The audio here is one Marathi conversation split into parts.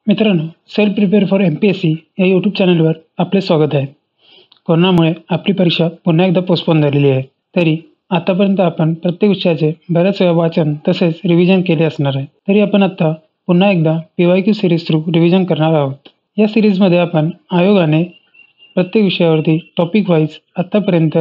मित्रांनो, सेल्फ प्रिपेअर फॉर MPSC या यूट्यूब चॅनलवर आपले स्वागत आहे. कोरोनामुळे आपली परीक्षा पुन्हा एकदा पोस्टपोन झालेली आहे. तरी आतापर्यंत आपण प्रत्येक विषयाचे बऱ्याच वेळा वाचन तसेच रिव्हिजन केले असणार आहे. तरी आपण आता पुन्हा एकदा PYQ सिरीज थ्रू रिव्हिजन करणार आहोत. या सिरीजमध्ये आपण आयोगाने प्रत्येक विषयावरती टॉपिक वाईज आतापर्यंत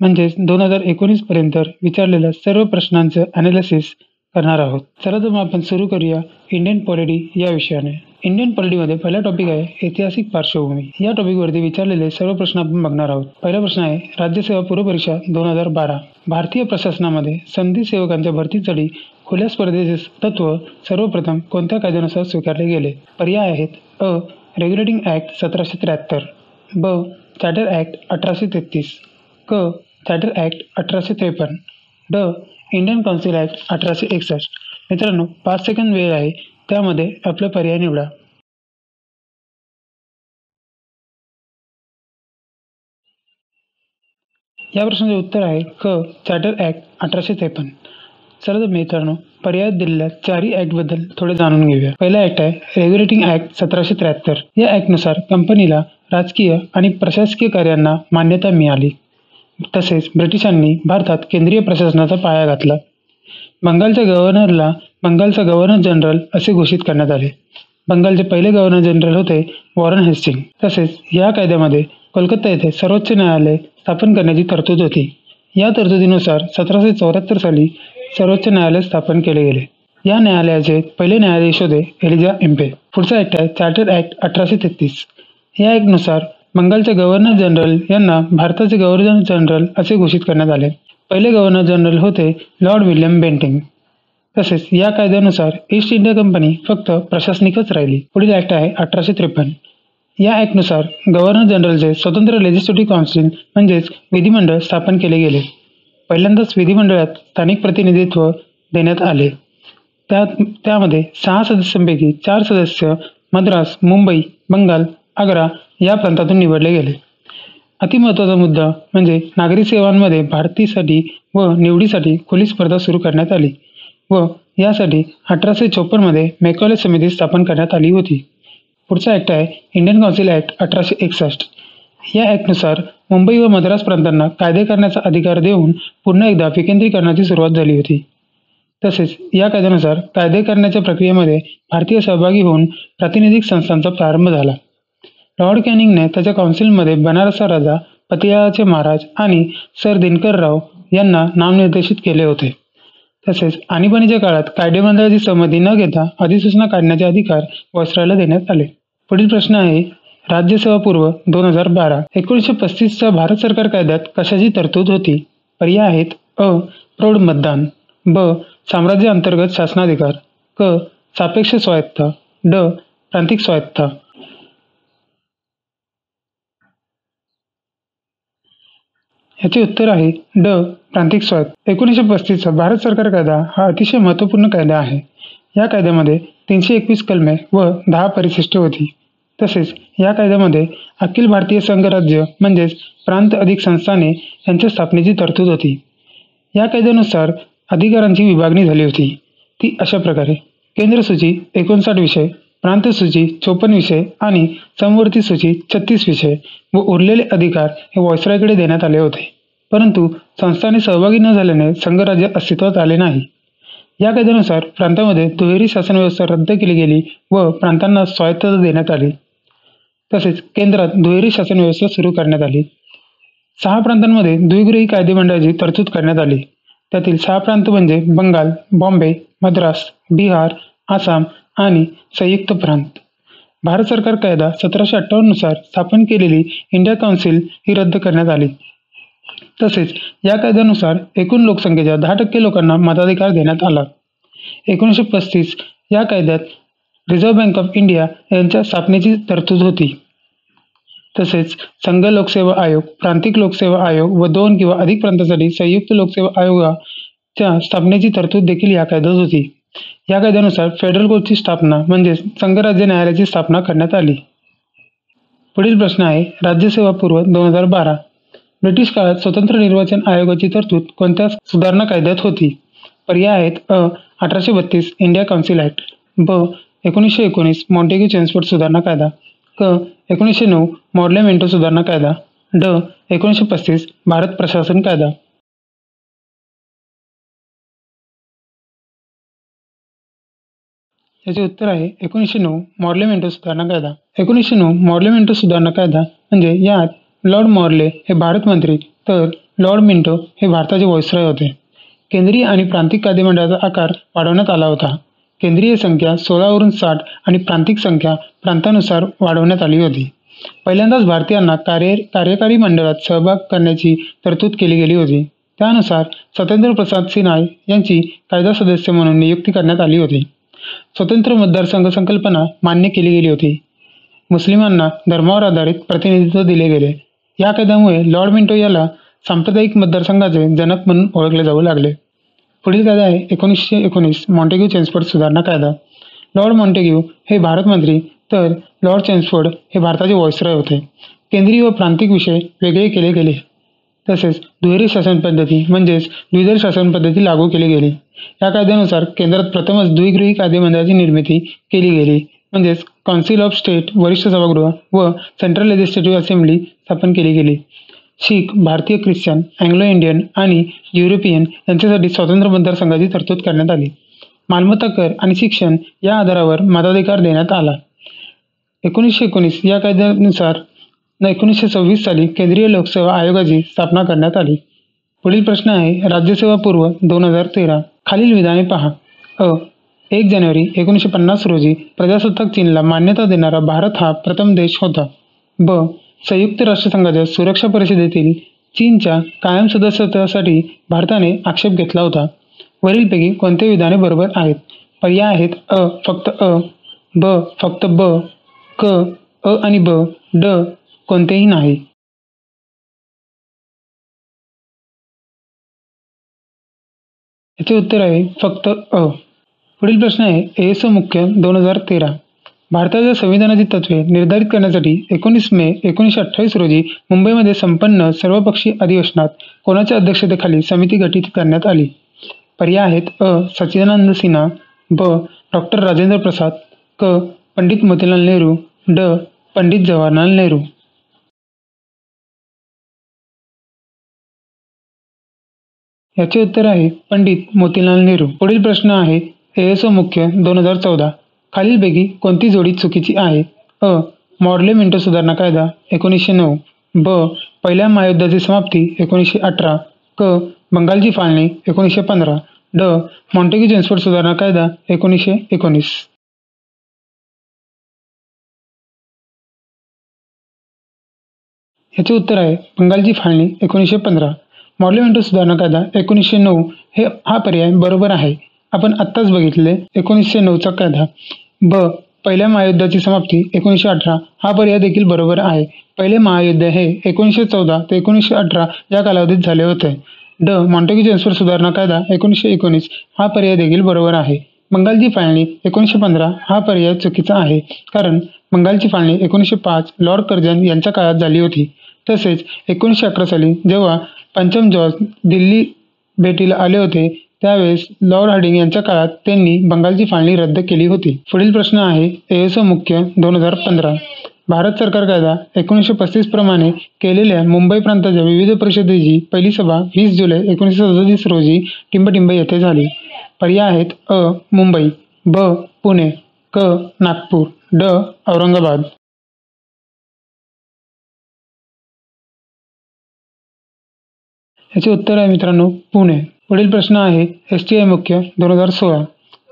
म्हणजेच 2019 पर्यंत विचारलेल्या सर्व प्रश्नांचं ॲनालिसिस करणार आहोत. चला तर मग आपण सुरू करूया इंडियन पॉलिटी या विषयाने. इंडियन पॉलिटीमध्ये पहिला टॉपिक आहे ऐतिहासिक पार्श्वभूमी. या टॉपिकवरती विचारलेले सर्व प्रश्न आपण बघणार आहोत. पहिला प्रश्न आहे राज्यसेवा पूर्व परीक्षा 2012. भारतीय प्रशासनामध्ये संधी सेवकांच्या भरतीसाठी खुल्या स्पर्धेचे तत्व सर्वप्रथम कोणत्या कायद्यानुसार स्वीकारले गेले? पर्याय आहेत: अ. रेग्युलेटिंग ॲक्ट 1773, ब. चार्टर ॲक्ट 1833, क. चार्टर ॲक्ट 1853, ड. Indian council act 1861. मित्रांनो, 5 सेकंद वेळ आहे, त्यामध्ये आपला पर्याय निवडा. या प्रश्नाचे उत्तर आहे क. Charter act 1853. चला तर मित्रांनो, पर्यायात दिलेल्या चारही ॲक्टबद्दल थोडे जाणून घेऊया. पहिला ॲक्ट आहे रेग्युलेटिंग ॲक्ट 1773. या ॲक्टनुसार कंपनीला राजकीय आणि प्रशासकीय कार्यांना मान्यता मिळाली. तसेच ब्रिटिशांनी भारतात केंद्रीय प्रशासनाचा पाया घातला. बंगालच्या गव्हर्नरला बंगालचा गव्हर्नर जनरल असे घोषित करण्यात आले. बंगालचे पहिले गव्हर्नर जनरल होते वॉरन हेस्टिंग. तसेच या कायद्यामध्ये कोलकाता येथे सर्वोच्च न्यायालय स्थापन करण्याची तरतूद होती. या तरतुदीनुसार 1774 साली सर्वोच्च न्यायालय स्थापन केले गेले. या न्यायालयाचे पहिले न्यायाधीश होते एलिजा एम्पे. पुढचा ॲक्ट आहे चार्टर ॲक्ट 1833. या ॲक्टनुसार बंगालचे गव्हर्नर जनरल यांना भारताचे गव्हर्नर जनरल असे घोषित करण्यात आले. पहिले गव्हर्नर जनरल होते लॉर्ड विल्यम बेंटिंग. तसेच या कायद्यानुसार ईस्ट इंडिया कंपनी फक्त प्रशासनिकच राहिली. पुढील ॲक्ट आहे 1853. या ॲक्टनुसार गव्हर्नर जनरलचे स्वतंत्र लेजिस्लेटिव्ह काउन्सिल म्हणजेच विधिमंडळ स्थापन केले गेले. पहिल्यांदाच विधिमंडळात स्थानिक प्रतिनिधित्व देण्यात आले. त्यामध्ये 6 सदस्यांपैकी 4 सदस्य मद्रास, मुंबई, बंगाल, आग्रा या प्रांतातून निवडले गेले. अतिमहत्त्वाचा मुद्दा म्हणजे नागरी सेवांमध्ये भरतीसाठी व निवडीसाठी खुली स्पर्धा सुरू करण्यात आली व यासाठी 1854 मध्ये मेकॉले समिती स्थापन करण्यात आली होती. पुढचा ॲक्ट आहे इंडियन काउन्सिल ॲक्ट 1861. या ॲक्टनुसार मुंबई व मद्रास प्रांतांना कायदे करण्याचा अधिकार देऊन पुन्हा एकदा विकेंद्रीकरणाची सुरुवात झाली होती. तसेच या कायद्यानुसार कायदे करण्याच्या प्रक्रियेमध्ये भारतीय सहभागी होऊन प्रातिनिधिक संस्थांचा प्रारंभ झाला. लॉर्ड कॅनिंगने त्याच्या काउन्सिलमध्ये बनारसचा राजा, पतियाळाचे महाराज आणि सर दिनकरराव यांना नामनिर्देशित केले होते. तसेच आणीबाणीच्या काळात कायदेमंडळाची संमती न घेता अधिसूचना काढण्याचे अधिकार व्हायसरॉयला देण्यात आले. पुढील प्रश्न आहे राज्यसेवा पूर्व 2012. 1935च्या भारत सरकार कायद्यात कशाची तरतूद होती? पर्याय आहेत: अ. प्रौढ मतदान, ब. साम्राज्य अंतर्गत शासनाधिकार, क. सापेक्ष स्वायत्तता, ड. प्रांतिक स्वायत्तता. याचे उत्तर आहे ड. प्रांतिक स्वायत्तता. 1935चा भारत सरकार कायदा हा अतिशय महत्त्वपूर्ण कायदा आहे. या कायद्यामध्ये 321 कलमे व 10 परिशिष्टे होती. तसेच या कायद्यामध्ये अखिल भारतीय संघराज्य म्हणजेच प्रांत अधिक संस्थाने यांच्या स्थापनेची तरतूद होती. या कायद्यानुसार अधिकारांची विभागणी झाली होती. ती अशा प्रकारे: केंद्र सूची 59 विषय, प्रांत सूची 54 विषय आणि समवर्ती सूची 36 विषय व उरलेले अधिकार हे व्हायसरॉयकडे देण्यात आले होते. परंतु संस्थाने सहभागी न झाल्याने संघराज्य अस्तित्वात आले नाही. या कायद्यानुसार प्रांतामध्ये दुहेरी शासन व्यवस्था रद्द केली गेली व प्रांतांना स्वायत्तता देण्यात आली. तसेच केंद्रात दुहेरी शासन व्यवस्था सुरू करण्यात आली. 6 प्रांतांमध्ये द्विगृही कायदेमंडळाची तरतूद करण्यात आली. त्यातील 6 प्रांत म्हणजे बंगाल, बॉम्बे, मद्रास, बिहार, आसाम आणि संयुक्त प्रांत. भारत सरकार कायदा 1758 नुसार स्थापन केलेली इंडिया काउन्सिल ही रद्द करण्यात आली. तसेच या कायद्यानुसार एकूण लोकसंख्येच्या 10% लोकांना मताधिकार देण्यात आला. 1935 या कायद्यात रिझर्व्ह बँक ऑफ इंडिया यांच्या स्थापनेची तरतूद होती. तसेच संघ लोकसेवा आयोग, प्रांतिक लोकसेवा आयोग व 2 किंवा अधिक प्रांतांसाठी संयुक्त लोकसेवा आयोगाच्या स्थापनेची तरतूद देखील या कायद्यात होती. या कायद्यानुसार फेडरल कोर्टची स्थापना म्हणजेच संघराज्य न्यायालयाची स्थापना करण्यात आली. पुढील प्रश्न आहे राज्यसेवा पूर्व 2012. ब्रिटिश काळात स्वतंत्र निर्वाचन आयोगाची तरतूद कोणत्या सुधारणा कायद्यात होती? पर्याय आहेत: अ. 1832 इंडिया काउन्सिल ॲक्ट, ब. 1919 मॉन्टेग्यू चेम्स्फोर्ड सुधारणा कायदा. क. 1909 मॉर्ले मिंटो सुधारणा कायदा. ड. 1935 भारत प्रशासन कायदा. याचे उत्तर आहे 1909 मॉर्ले मिंटो सुधारणा कायदा. 1909 मॉर्ले मिंटो सुधारणा कायदा म्हणजे यात लॉर्ड मॉर्ले हे भारत मंत्री तर लॉर्ड मिंटो हे भारताचे व्हाईसरॉय होते. केंद्रीय आणि प्रांतिक कायदेमंडळाचा आकार वाढवण्यात आला होता. केंद्रीय संख्या 16 वरून 60 आणि प्रांतिक संख्या प्रांतानुसार वाढवण्यात आली होती. पहिल्यांदाच भारतीयांना कार्यकारी मंडळात सहभाग करण्याची तरतूद केली गेली होती. त्यानुसार स्वतंत्र प्रसाद सिन्हा यांची कायदा सदस्य म्हणून नियुक्ती करण्यात आली होती. स्वतंत्र मतदारसंघ संकल्पना मान्य केली गेली होती. मुस्लिमांना धर्मावर आधारित प्रतिनिधित्व दिले गेले. या कायद्यामुळे लॉर्ड मिंटो याला सांप्रदायिक मतदारसंघाचे जनक म्हणून ओळखले जाऊ लागले. पुढील कायदा आहे 1919 मॉन्टेग्यू चेम्स्फोर्ड सुधारणा कायदा. लॉर्ड मॉन्टेग्यू हे भारत मंत्री तर लॉर्ड चेम्स्फोर्ड हे भारताचे व्हाईसरॉय होते. केंद्रीय व प्रांतिक विषय वेगळे केले गेले. तसेच दुहेरी शासन पद्धती म्हणजेच द्विदल शासन पद्धती लागू केली गेली. या कायद्यानुसार केंद्रात प्रथमच द्विगृही कायदेमंडळाची निर्मिती केली गेली म्हणजेच काउन्सिल ऑफ स्टेट वरिष्ठ सभागृह व सेंट्रल लेजिस्लेटिव्ह असेंब्ली स्थापन केली गेली. शीख, भारतीय ख्रिश्चन, अँग्लो इंडियन आणि युरोपियन यांच्यासाठी स्वतंत्र मतदारसंघाची तरतूद करण्यात आली. मालमत्ता कर आणि शिक्षण या आधारावर मताधिकार देण्यात आला. 1919 या कायद्यानुसार 1926 साली केंद्रीय लोकसेवा आयोगाची स्थापना करण्यात आली. पुढील प्रश्न आहे राज्यसेवा पूर्व 2013. खालील विधाने पहा. अ. 1 जानेवारी 1950 रोजी प्रजासत्ताक चीनला मान्यता देणारा भारत हा प्रथम देश होता. ब. संयुक्त राष्ट्रसंघाच्या सुरक्षा परिषदेतील चीनच्या कायम सदस्यत्वासाठी भारताने आक्षेप घेतला होता. वरीलपैकी कोणते विधाने बरोबर आहेत? पर्याय आहेत अ. फक्त अ, ब. फक्त ब, क. अ आणि ब, ड. कोणतेही नाही. याचे उत्तर आहे फक्त अ. पुढील प्रश्न आहे एएसओ मुख्य 2013. भारताच्या संविधानाची तत्त्वे निर्धारित करण्यासाठी 19 मे 1928 रोजी मुंबईमध्ये संपन्न सर्वपक्षीय अधिवेशनात कोणाच्या अध्यक्षतेखाली समिती गठीत करण्यात आली? पर्याय आहेत अ. सच्चिदानंद सिन्हा, ब. डॉक्टर राजेंद्र प्रसाद, क. पंडित मोतीलाल नेहरू, ड. पंडित जवाहरलाल नेहरू. याचे उत्तर आहे पंडित मोतीलाल नेहरू. पुढील प्रश्न आहे एएसओ मुख्य 2014. खालीलपैकी कोणती जोडी चुकीची आहे? अ. मॉर्ले मिंटो सुधारणा कायदा 1909, ब. पहिल्या महायुद्धाची समाप्ती 1918, क. बंगालची फाळणी 1915, ड. मॉन्टेग्यू चेम्स्फोर्ड सुधारणा कायदा 1919. याचे उत्तर आहे बंगालची फाळणी 1915. मॉर्ले मिंटो सुधारणा कायदा 1909 हा पर्याय बरोबर आहे. आपण आत्ताच बघितले 1909चा कायदा. ब. पहिल्या महायुद्धाची समाप्ती 1918 हा पर्याय देखील बरोबर आहे. पहिले महायुद्ध हे 1914 ते 1918 या कालावधीत झाले होते. ड. मॉन्टेग्यू चेम्स्फोर्ड सुधारणा कायदा 1919 हा पर्याय देखील बरोबर आहे. बंगालची फाळणी 1915 हा पर्याय चुकीचा आहे कारण बंगालची फाळणी 1905 लॉर्ड कर्झन यांच्या काळात झाली होती. तसेच 1911 साली जेव्हा पंचम जॉर्ज दिल्ली भेटीला आले होते त्यावेळेस लॉर्ड हार्डिंग यांच्या काळात त्यांनी बंगालची फाळणी रद्द केली होती. पुढील प्रश्न आहे एएसओ मुख्य 2015. भारत सरकार कायदा 1935 प्रमाणे केलेल्या मुंबई प्रांताच्या विविध परिषदेची पहिली सभा 20 जुलै 1937 रोजी टिंबटिंब येथे झाली. पर्याय आहेत अ. मुंबई, ब. पुणे, क. नागपूर, ड. औरंगाबाद. याचे उत्तर आहे मित्रांनो पुणे. पुढील प्रश्न आहे एसटीआय मुख्य 2016.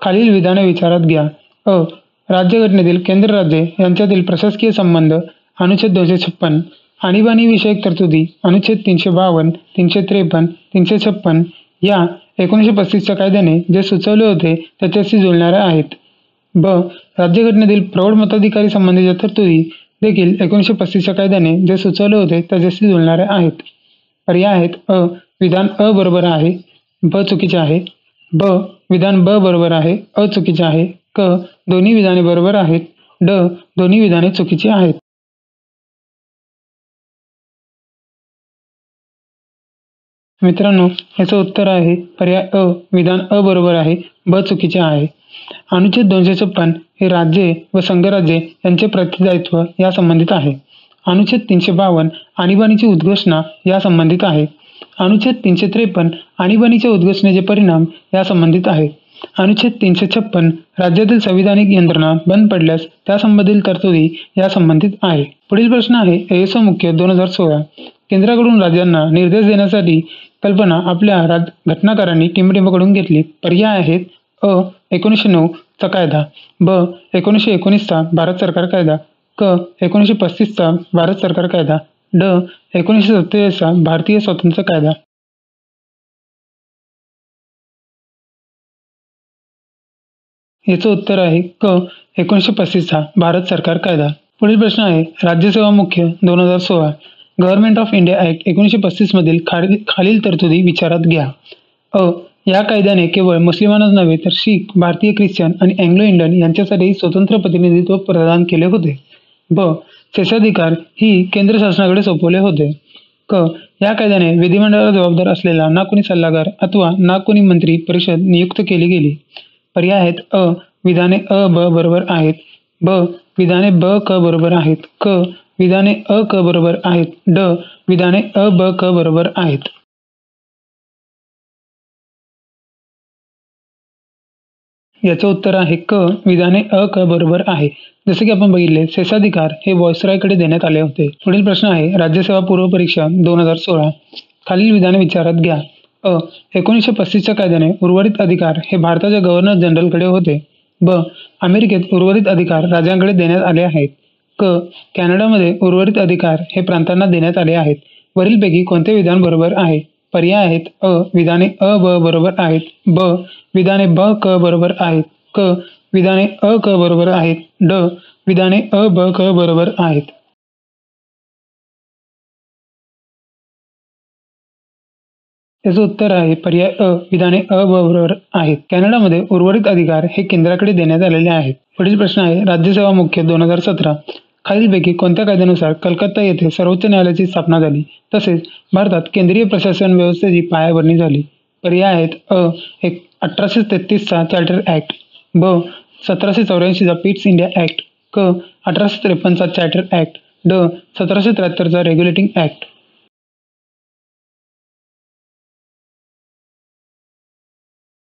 खालील विधाने विचारात घ्या. अ. राज्यघटनेतील केंद्र राज्ये यांच्यातील प्रशासकीय संबंध अनुच्छेद 256, आणीबाणी विषयक तरतुदी अनुच्छेद 352, 353, 356 या 1935च्या कायद्याने जे सुचवले होते त्याच्याशी जुळणाऱ्या आहेत. ब. राज्यघटनेतील प्रौढ मताधिकारी संबंधीच्या तरतुदी देखील 1935च्या कायद्याने जे सुचवले होते त्याच्याशी जुळणाऱ्या आहेत. पर्याय आहेत अ. विधान अ बरोबर आहे, ब चुकीचे आहे, ब. विधान ब बरोबर आहे, अ चुकीचे आहे, क. दोन्ही विधाने बरोबर आहेत, ड. दोन्ही विधाने चुकीची आहेत. मित्रांनो याचं उत्तर आहे पर्याय अ. विधान अ बरोबर आहे, ब चुकीचे आहे. अनुच्छेद 256 हे राज्ये व संघराज्ये यांचे प्रतिनिधित्व या संबंधित आहे. अनुच्छेद 352 आणीबाणीची उद्घोषणा या संबंधित आहे. अनुच्छेद 353 आणीबाणीच्या उद्घोषणेचे परिणाम या संबंधित आहे. अनुच्छेद 356 राज्यातील संविधानिक यंत्रणा बंद पडल्यास त्या संबंधित तरतुदी या संबंधित आहे. पुढील प्रश्न आहे ASO मुख्य 2016. केंद्राकडून राज्यांना निर्देश देण्यासाठी कल्पना आपल्या घटनाकारांनी टिंबटिंबकडून घेतली. पर्याय आहेत अ. 1909 चा कायदा, ब. 1919 चा भारत सरकार कायदा, क. 1935 चा भारत सरकार कायदा, ड. 1947 चा भारतीय स्वातंत्र्य कायदा. याचं उत्तर आहे क. 1935 चा भारत सरकार कायदा. पुढील प्रश्न आहे राज्यसेवा मुख्य 2016. गव्हर्नमेंट ऑफ इंडिया ऍक्ट 1935 मधील खालील तरतुदी विचारात घ्या. अ. या कायद्याने केवळ मुस्लिमांनाच नव्हे तर शीख, भारतीय ख्रिश्चन आणि अँग्लो इंडियन यांच्यासाठी स्वतंत्र प्रतिनिधित्व प्रदान केले होते. ब. शेषाधिकार ही केंद्र शासनाकडे सोपवले होते. क. या कायद्याने विधिमंडळाला जबाबदार असलेला ना कोणी सल्लागार अथवा ना कोणी मंत्री परिषद नियुक्त केली गेली. पर्याय आहेत अ. विधाने अ ब बरोबर आहेत, ब. विधाने ब क बरोबर आहेत, क. विधाने अ क बरोबर आहेत, ड. विधाने अ ब क बरोबर आहेत. याचं उत्तर आहे क. विधाने अ क बरोबर आहे. जसे की आपण बघितले शेषाधिकार हे व्हॉइसरॉयकडे देण्यात आले होते. पुढील प्रश्न आहे राज्यसेवा पूर्व परीक्षा 2016. खालील विधाने विचारात घ्या. अ. 1935 च्या कायद्याने उर्वरित अधिकार हे भारताच्या गव्हर्नर जनरलकडे होते. ब. अमेरिकेत उर्वरित अधिकार राज्यांकडे देण्यात आले आहेत. क. कॅनडामध्ये उर्वरित अधिकार हे प्रांतांना देण्यात आले आहेत. वरीलपैकी कोणते विधान बरोबर आहे? पर्याय आहेत अ. विधाने अ ब बरोबर आहेत, ब. विधाने ब क बरोबर आहेत, क. विधाने अ क बरोबर आहेत, ड. विधाने अ ब क बरोबर आहेत. याचं उत्तर आहे पर्याय अ. विधाने अ ब बरोबर आहेत. कॅनडामध्ये उर्वरित अधिकार हे केंद्राकडे देण्यात आलेले आहेत. पुढील प्रश्न आहे राज्यसेवा मुख्य 2017. खालीलपैकी कोणत्या कायद्यानुसार कलकत्ता येथे सर्वोच्च न्यायालयाची स्थापना झाली तसेच भारतात केंद्रीय प्रशासन व्यवस्थेची पायाभरणी झाली? पर्याय आहेत अ. 1833 चा चार्टर ऍक्ट, ब. 1784 चा पिट्स इंडिया ऍक्ट, क. 1853 चा चार्टर ऍक्ट, ड. 1773 चा रेग्युलेटिंग ऍक्ट.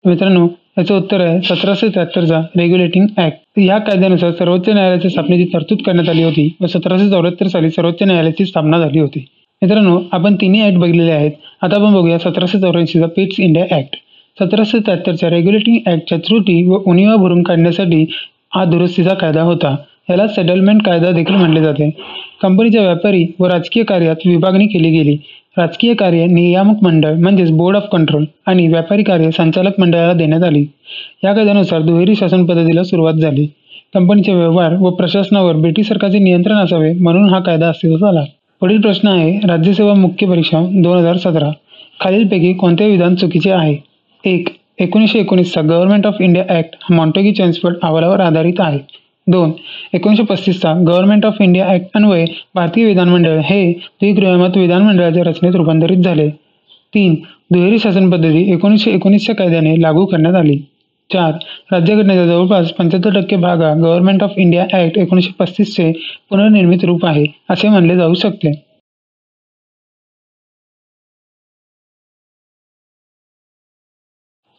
मित्रांनो याचं उत्तर आहे 1773 चा रेग्युलेटिंग ऍक्ट. या कायद्यानुसार सर्वोच्च न्यायालयाच्या स्थापनेची तरतूद करण्यात आली होती व 1774 साली सर्वोच्च न्यायालयाची स्थापना झाली होती. मित्रांनो आपण तिन्ही ऍक्ट बघितलेले आहेत. आता आपण बघूया 1784 चा पिट्स इंडिया ऍक्ट. 1773 च्या रेग्युलेटिंग ऍक्टच्या त्रुटी व उणिवा भरून काढण्यासाठी हा दुरुस्तीचा कायदा होता. याला सेटलमेंट कायदा देखील म्हटले जाते. कंपनीच्या व्यापारी व राजकीय कार्यात विभागणी केली गेली. राजकीय कार्य नियामक मंडळ म्हणजेच बोर्ड ऑफ कंट्रोल आणि व्यापारी कार्य संचालक मंडळाला देण्यात आली. या कायद्यानुसार दुहेरी शासन पद्धतीला सुरुवात झाली. कंपनीचे व्यवहार व प्रशासनावर ब्रिटिश सरकारचे नियंत्रण असावे म्हणून हा कायदा अस्तित्वात आला. पुढील प्रश्न आहे राज्यसेवा मुख्य परीक्षा 2017. खालीलपैकी कोणते विधान चुकीचे आहे? 1. 1919 चा गव्हर्नमेंट ऑफ इंडिया ऍक्ट हा मॉन्टेग्यू चेम्सफोर्ड अहवालावर आधारित आहे. 2. 1935 चा गव्हर्नमेंट ऑफ इंडिया ऍक्ट अन्वये भारतीय विधानमंडळ हे द्विगृहमत विधानमंडळाच्या रचनेत रूपांतरित झाले. 3. दुहेरी शासन पद्धती 1919 च्या कायद्याने लागू करण्यात आली. 4. राज्यघटनेचा जवळपास 75% भाग हा गव्हर्नमेंट ऑफ इंडिया ऍक्ट 1935 चे पुनर्निर्मित रूप आहे असे मानले जाऊ शकते.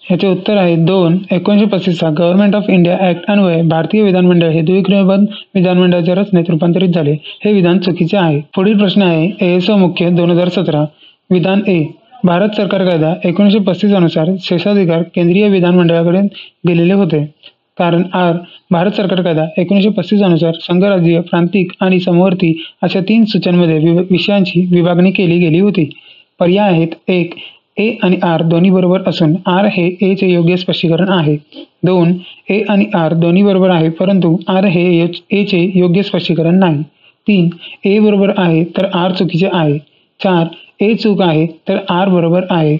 याचे उत्तर आहे 2. 1935 चा गव्हर्नमेंट ऑफ इंडिया ऍक्ट अन्वये भारतीय विधानमंडळ हे द्विगृहमत विधानमंडळाच्या रचनेत रूपांतरित झाले. हे विधान चुकीचे आहे. पुढील प्रश्न आहे ASO मुख्य 2017. विधान ए. भारत सरकार कायदा 1935 अनुसार शेषाधिकार केंद्रीय विधानमंडळाकडे दिलेले होते. कारण आर. भारत सरकार कायदा 1935 अनुसार संघराज्य, प्रांतिक आणि समवर्ती अशा 3 सूच्यांमध्ये विषयांची विभागणी केली गेली होती. पर्याय आहेत 1. ए आणि आर दोन्ही बरोबर असून आर हे ए चे योग्य स्पष्टीकरण आहे. 2. ए आणि आर दोन्ही बरोबर आहे परंतु आर हे ए चे योग्य स्पष्टीकरण नाही. 3. ए बरोबर आहे तर आर चुकीचे आहे. 4. ए चूक आहे तर आर बरोबर आहे.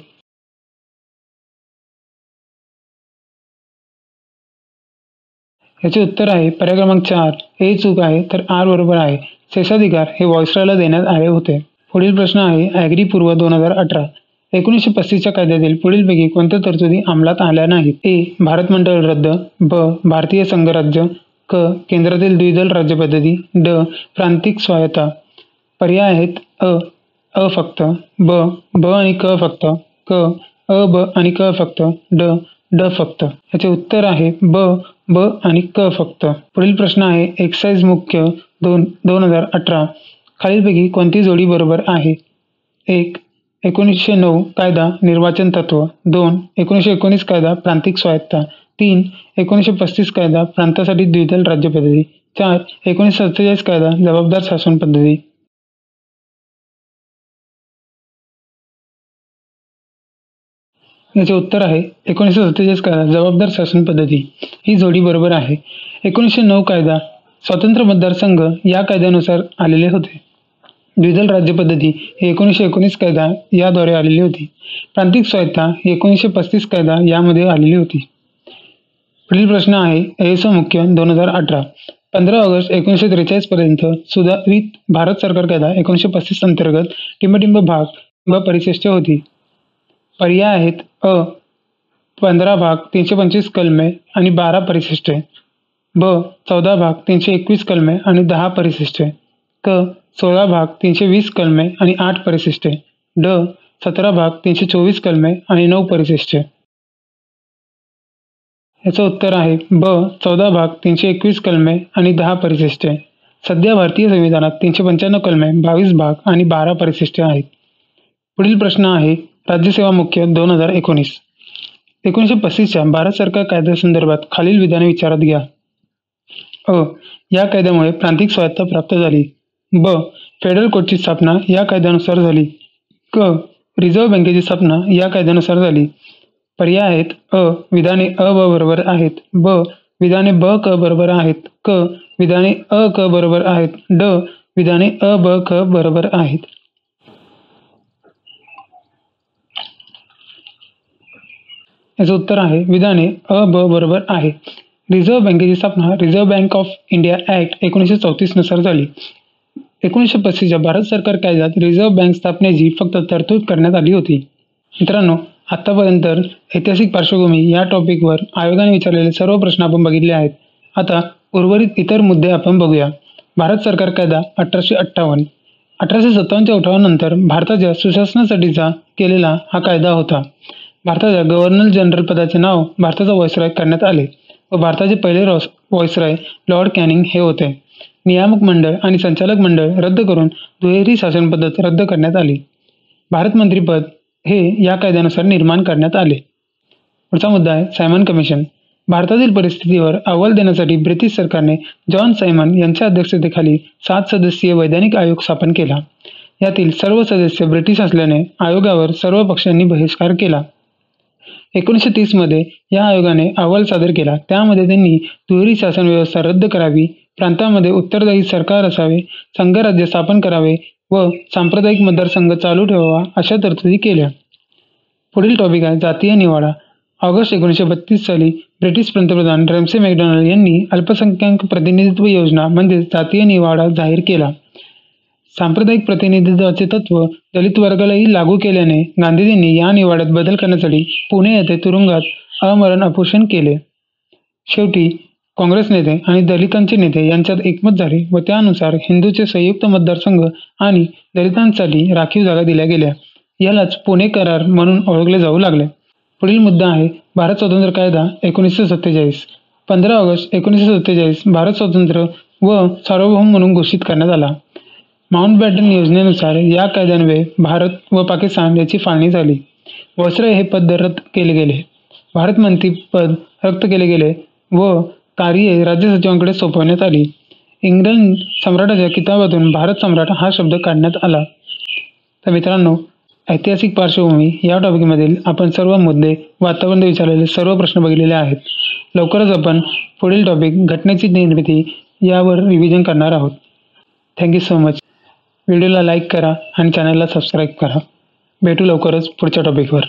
याचे उत्तर आहे पर्याय क्रमांक 4. ए चूक आहे तर आर बरोबर आहे. शेषाधिकार हे व्हॉइसरॉयला देण्यात आले होते. पुढील प्रश्न आहे ॲग्री पूर्व 2018. 1935च्या कायद्यातील पुढीलपैकी कोणत्या तरतुदी अंमलात आल्या नाहीत? ए. भारत मंडळ रद्द. ब. भारतीय संघराज्य. क. केंद्रातील द्विदल राज्य पद्धती. ड. प्रांतिक स्वायत्ता. पर्याय आहेत अ फक्त, ब आणि क फक्त, क. ब आणि क फक्त, ड फक्त. याचे उत्तर आहे ब आणि क फक्त. पुढील प्रश्न आहे एक्साइज मुख्य 2018. खालीलपैकी कोणती जोडी बरोबर आहे? 1. 1909 कायदा निर्वाचन तत्व. 2. 1919 कायदा प्रांतिक स्वायत्ता. 3. 1935 कायदा प्रांतासाठी द्विदल राज्य पद्धती. 4. 1947 कायदा जबाबदार शासन पद्धती. याचे उत्तर आहे 1947 कायदा जबाबदार शासन पद्धती. ही जोडी बरोबर आहे. 1909 कायदा स्वतंत्र मतदारसंघ या कायद्यानुसार आलेले होते. द्विदल राज्य पद्धती ही 1919 कायदा याद्वारे आलेली होती. प्रांतिक स्वायत्ता ही 1935 कायदा यामध्ये आलेली होती. पुढील प्रश्न आहे एएसओ मुख्य 2018. 15 ऑगस्ट 1943 पर्यंत सुधारित भारत सरकार कायदा 1935 अंतर्गत टिंबटिंब भाग व परिशिष्ट होती. पर्याय आहेत अ. 15 भाग 325 कलमे आणि 12 परिशिष्टे. ब. 14 भाग 321 कलमे आणि 10 परिशिष्टे. क. 16 भाग 320 कलमे आणि 8 परिशिष्टे. ड. 17 भाग 324 कलमे आणि 9 परिशिष्टे. याचं उत्तर आहे ब. 14 भाग 321 कलमे आणि 10 परिशिष्टे. सध्या भारतीय संविधानात 395 कलमे, 22 भाग आणि 12 परिशिष्टे आहेत. पुढील प्रश्न आहे राज्यसेवा मुख्य 2019. 1935च्या भारत सरकार कायद्यासंदर्भात खालील विधाने विचारात घ्या. अ. या कायद्यामुळे प्रांतिक स्वायत्ता प्राप्त झाली. ब. फेडरल कोर्टची स्थापना या कायद्यानुसार झाली. क. रिझर्व्ह बँकेची स्थापना या कायद्यानुसार झाली. पर्याय आहेत अ. विधाने अ ब बरोबर आहेत. ब. विधाने ब क बरोबर आहेत. क. विधाने अ क बरोबर आहेत. ड. विधाने अ ब क बरोबर आहेत. याचं उत्तर आहे विधाने अ ब बरोबर आहे. रिझर्व्ह बँकेची स्थापना reserve bank of India act 1934 नुसार झाली. 1935च्या भारत सरकार कायद्यात रिझर्व्ह बँक स्थापनेची फक्त तरतूद करण्यात आली होती. मित्रांनो, आतापर्यंत ऐतिहासिक पार्श्वभूमी या टॉपिकवर आयोगाने विचारलेले सर्व प्रश्न आपण बघितले आहेत. आता उर्वरित इतर मुद्दे आपण बघूया. भारत सरकार कायदा 1858. 1857च्या उठावानंतर भारताच्या सुशासनासाठीचा केलेला हा कायदा होता. भारताच्या गव्हर्नर जनरल पदाचे नाव भारताचा व्हाईसरॉय करण्यात आले व भारताचे पहिले व्हाईसरॉय लॉर्ड कॅनिंग हे होते. नियामक मंडळ आणि संचालक मंडळ रद्द करून दुहेरी शासन पद्धत रद्द करण्यात आली. भारत मंत्रिपद हे या कायद्यानुसार निर्माण करण्यात आले. पुढचा मुद्दा आहे सायमन कमिशन. भारतातील परिस्थितीवर अहवाल देण्यासाठी ब्रिटिश सरकारने जॉन सायमन यांच्या अध्यक्षतेखाली 7 सदस्यीय वैधानिक आयोग स्थापन केला. यातील सर्व सदस्य ब्रिटिश असल्याने आयोगावर सर्व पक्षांनी बहिष्कार केला. 1930 मध्ये या आयोगाने अहवाल सादर केला. त्यामध्ये त्यांनी दुहेरी शासन व्यवस्था रद्द करावी, प्रांतांमध्ये उत्तरदायी सरकार असावे, संघराज्य स्थापन करावे व सांप्रदायिक मतदारसंघ चालू ठेवावा अशा तरतुदी केल्या. पुढील टॉपिक आहे जातीय निवाडा. ऑगस्ट 1932 साली ब्रिटिश पंतप्रधान रॅम्से मॅकडोनाल्ड यांनी अल्पसंख्याक प्रतिनिधित्व योजना म्हणजे जातीय निवाडा जाहीर केला. सांप्रदायिक प्रतिनिधित्वाचे तत्व दलित वर्गालाही लागू केल्याने गांधीजींनी या निवाड्यात बदल करण्यासाठी पुणे येथे तुरुंगात अमरण उपोषण केले. शेवटी काँग्रेस नेते आणि दलितांचे नेते यांच्यात एकमत झाले व त्यानुसार हिंदूचे संयुक्त मतदारसंघ आणि दलितांसाठी राखीव जागा दिल्या गेल्या. यालाच पुणे करार म्हणून ओळखले जाऊ लागले. पुढील मुद्दा आहे भारत स्वातंत्र्य कायदा 1947. 15 ऑगस्ट 1947 भारत स्वतंत्र व सार्वभौम म्हणून घोषित करण्यात आला. माउंटबॅटन योजनेनुसार या कायद्यान्वये भारत व पाकिस्तान याची फाळणी झाली. व्हाईसरॉय हे पद रद्द केले गेले. भारत मंत्रिपद रद्द केले गेले व कार्ये राज्य सचिवांकडे सोपवण्यात आली. इंग्लंड सम्राटाच्या किताबातून भारत सम्राट हा शब्द काढण्यात आला. तर मित्रांनो, ऐतिहासिक पार्श्वभूमी या टॉपिकमधील आपण सर्व मुद्दे व आतापर्यंत विचारलेले सर्व प्रश्न बघितलेले आहेत. लवकरच आपण पुढील टॉपिक घटनेची निर्मिती यावर रिव्हिजन करणार आहोत. Thank you so much. व्हिडिओला लाईक करा आणि चॅनलला सबस्क्राईब करा. भेटू लवकरच पुढच्या टॉपिकवर.